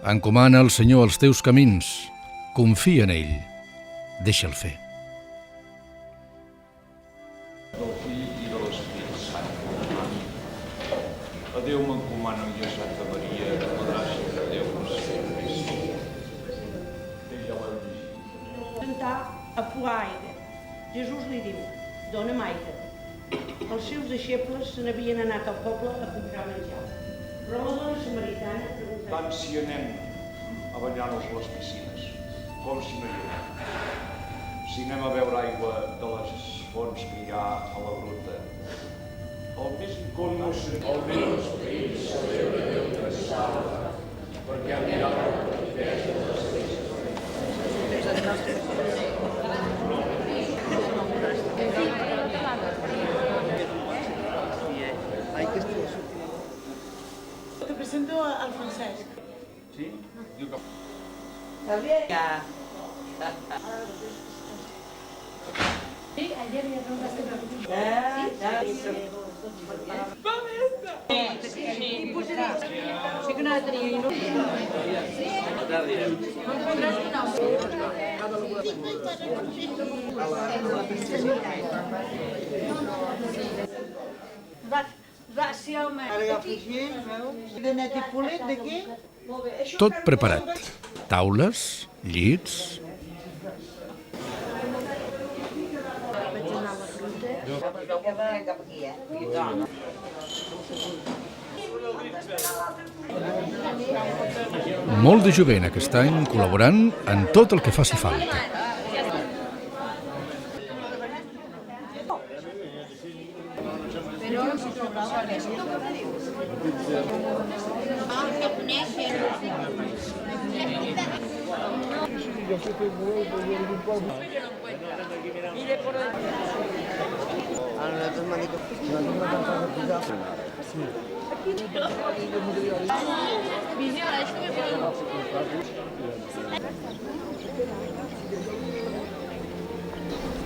Encomana al Senyor els teus camins, confia en ell, deixa'l fer. Del Fill i de l'Espírit Sant. A Déu m'encomano i a Santa Maria, que la gràcia de Déu ens sigui. Ella l'ha dirigit. Sentar a Fuaire. Jesús li diu, dona'm aire. Els seus deixebles se n'havien anat al poble a comprar menjar. Però la dona samaritana preguntava... Tant si anem a banyar-nos a les piscines, com si no hi anem. Si anem a beure aigua de les fonts que hi ha a la gruta. El més important... El meu fill celebra Déu que salva, perquè ha mirat la petitesa de les Te presento al Francesc. Sí? Diu que... Sí, ayer me preguntaste. Sí que no la tenia i no. Va ser home. Ara agafa així, veus? De net i polit, d'aquí? Tot preparat. Taules, llits... Molt de jovent aquest any col·laborant en tot el que faci falta.